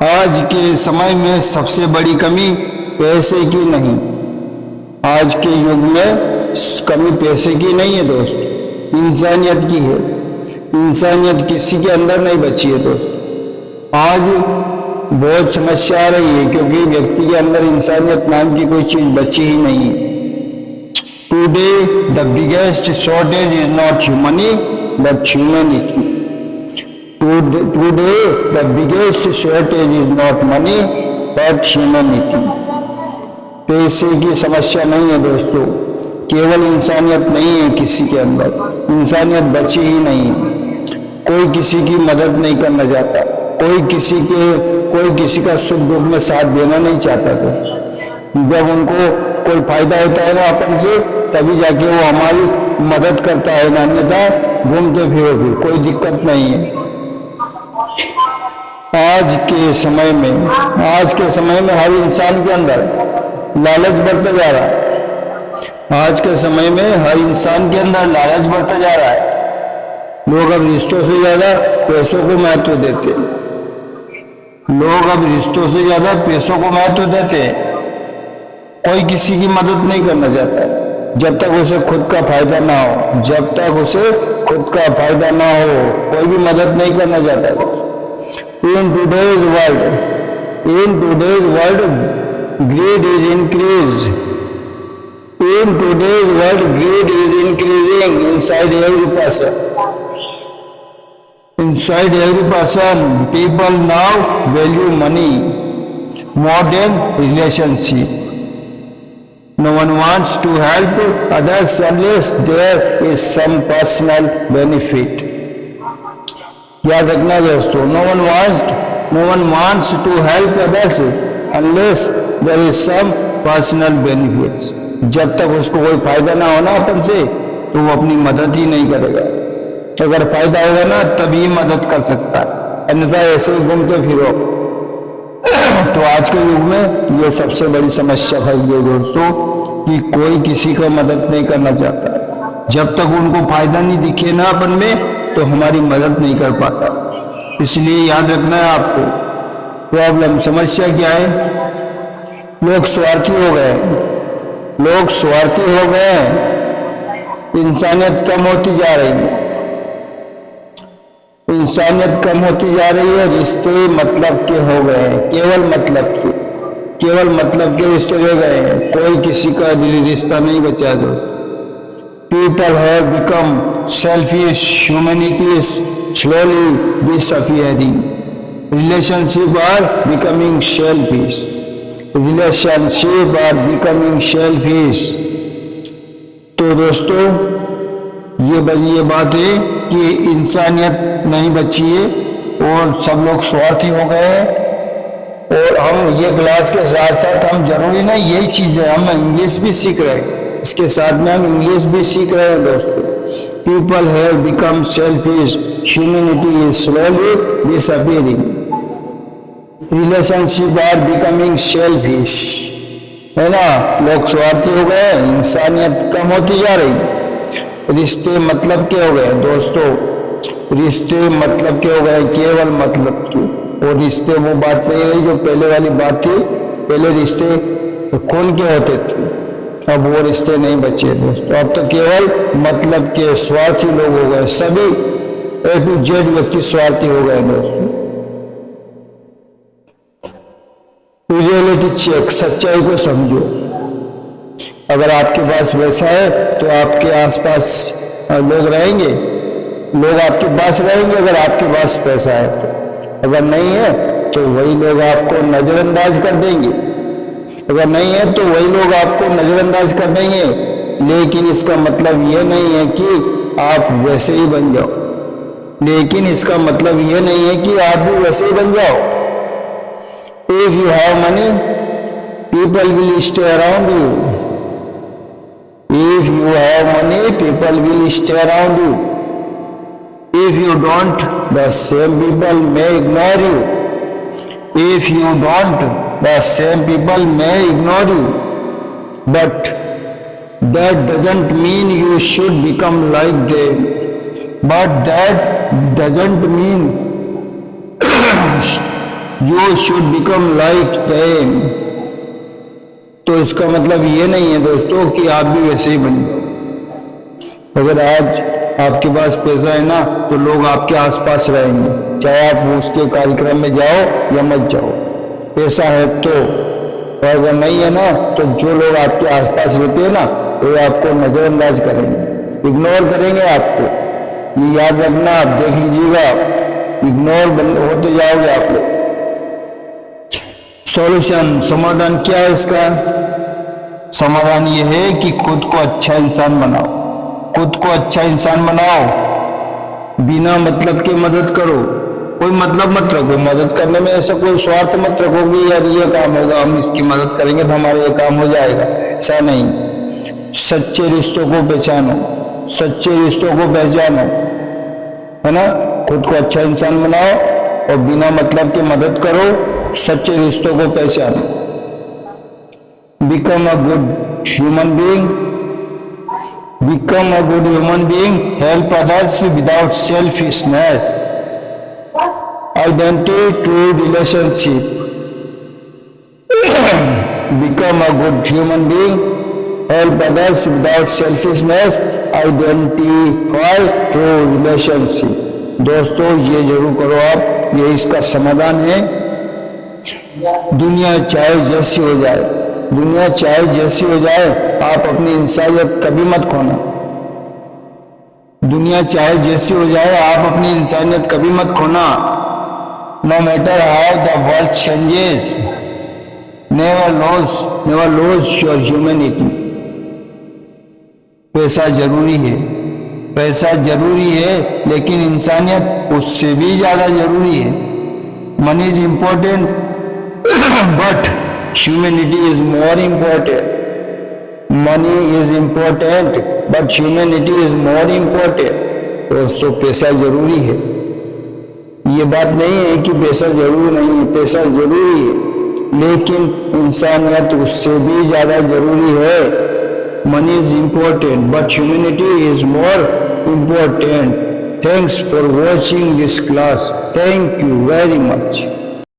आज के समय में सबसे बड़ी कमी पैसे की नहीं। आज के युग में कमी पैसे की नहीं है दोस्त, इंसानियत की है। इंसानियत किसी के अंदर नहीं बची है दोस्त। आज बहुत समस्या आ रही है क्योंकि व्यक्ति के अंदर इंसानियत नाम की कोई चीज बची ही नहीं है। Today the biggest shortage is not money but humanity. Today the biggest shortage is not money but humanity. पैसे की समस्या नहीं है दोस्तों, केवल इंसानियत नहीं है किसी के अंदर, इंसानियत बची ही नहीं है। कोई किसी की मदद नहीं करना चाहता, कोई किसी का सुख दुख में साथ देना नहीं चाहता। तो जब उनको कोई फायदा होता है ना अपन से, तभी जाके वो हमारी मदद करता है, अन्यथा घूमते फिरो भी कोई दिक्कत नहीं है। आज के समय में हर इंसान के अंदर लालच बढ़ता जा रहा है। आज के समय में हर इंसान के अंदर लालच बढ़ता जा रहा है। लोग अब रिश्तों से ज्यादा पैसों को महत्व देते हैं। कोई किसी की मदद नहीं करना चाहता जब तक उसे खुद का फायदा ना हो। कोई भी मदद नहीं करना चाहता। In today's world, greed is increasing inside every person. People now value money more than relationship. No one wants to help others unless there is some personal benefit. याद रखना दोस्तों, no one wants to help others unless there is some personal benefits. जब तक उसको कोई फायदा ना हो ना अपन से, तो वो अपनी मदद ही नहीं करेगा। अगर फायदा होगा ना तभी मदद कर सकता है, अन्यथा ऐसे ही घूमते फिरो। तो आज के युग में ये सबसे बड़ी समस्या फंस गई दोस्तों कि कोई किसी का मदद नहीं करना चाहता। जब तक उनको फायदा नहीं दिखे ना अपन में, तो हमारी मदद नहीं कर पाता। इसलिए याद रखना है आपको। समस्या क्या है? लोग स्वार्थी हो गए हैं। इंसानियत कम होती जा रही है। रिश्ते मतलब के हो गए हैं, केवल मतलब के रिश्ते रह गए हैं। कोई किसी का दिली रिश्ता नहीं बचा दोस्त। People have become selfish. Humanity is slowly disappearing. Relationships are becoming selfish. तो दोस्तों ये बात है कि इंसानियत नहीं बची है और सब लोग स्वार्थी हो गए हैं। और हम ये क्लास के साथ साथ हम जरूरी नहीं यही चीज है, हम इंग्लिश भी सीख रहे हैं। इसके साथ में हम इंग्लिश भी सीख रहे हैं दोस्तों। People have become selfish, humanity is slowly disappearing, relationship are becoming selfish, है ना। लोग स्वार्थी हो गए, इंसानियत कम होती जा रही। रिश्ते मतलब के हो गए दोस्तों, केवल मतलब के। और रिश्ते वो बात नहीं रही जो पहले वाली बात थी। पहले रिश्ते खून के होते थे, अब वो रिश्ते नहीं बचे दोस्तों। अब तो केवल मतलब के स्वार्थी लोग हो गए। सभी A to Z व्यक्ति स्वार्थी हो गए दोस्तों। रियलिटी चेक, सच्चाई को समझो। अगर आपके पास पैसा है तो आपके आसपास लोग रहेंगे, आपके पास रहेंगे अगर आपके पास पैसा है तो। अगर नहीं है तो वही लोग आपको नजरअंदाज कर देंगे। लेकिन इसका मतलब ये नहीं है कि आप वैसे ही बन जाओ। If you have money, people will stay around you. If you don't, the same people may ignore you. But that doesn't mean you should become like them. You should become like them. तो इसका मतलब ये नहीं है दोस्तों कि आप भी वैसे ही बन जाओ। अगर आज आपके पास पैसा है ना तो लोग आपके आसपास रहेंगे, चाहे आप उसके कार्यक्रम में जाओ या मत जाओ। पैसा है तो, और अगर नहीं है ना तो जो लोग आपके आसपास रहते हैं ना वो आपको नजरअंदाज करेंगे, इग्नोर करेंगे आपको। ये याद रखना, आप देख लीजिएगा, इग्नोर होते जाओगे आप लोग। सॉल्यूशन, समाधान क्या है इसका? समाधान ये है कि खुद को अच्छा इंसान बनाओ, खुद को अच्छा इंसान बनाओ, बिना मतलब के मदद करो। कोई मतलब मत रखो, मदद करने में ऐसा कोई स्वार्थ मत रखो कि यार ये काम होगा, हम इसकी मदद करेंगे तो हमारा ये काम हो जाएगा, ऐसा नहीं। सच्चे रिश्तों को पहचानो, सच्चे रिश्तों को पहचानो, है ना। खुद को अच्छा इंसान बनाओ और बिना मतलब के मदद करो, सच्चे रिश्तों को पहचानो। Become a good human being, become a good human being, help others without selfishness, identity true relationship. Become a good human being, help others without selfishness, identify true relationship. दोस्तों ये जरूर करो आप, ये इसका समाधान है। दुनिया चाहे जैसी हो जाए, दुनिया चाहे जैसी हो जाए, आप अपनी इंसानियत कभी मत खोना। दुनिया चाहे जैसी हो जाए, आप अपनी इंसानियत कभी मत खोना। No matter how the world changes, never lose your humanity. पैसा जरूरी है, पैसा जरूरी है, लेकिन इंसानियत उससे भी ज्यादा जरूरी है। Money is important but humanity is more important. Money is important but humanity is more important. दोस्तों पैसा जरूरी है, ये बात नहीं है कि पैसा जरूरी नहीं है, पैसा जरूरी है, लेकिन इंसानियत उससे भी ज्यादा जरूरी है। Money is important but humanity is more important. Thanks for watching this class. Thank you very much.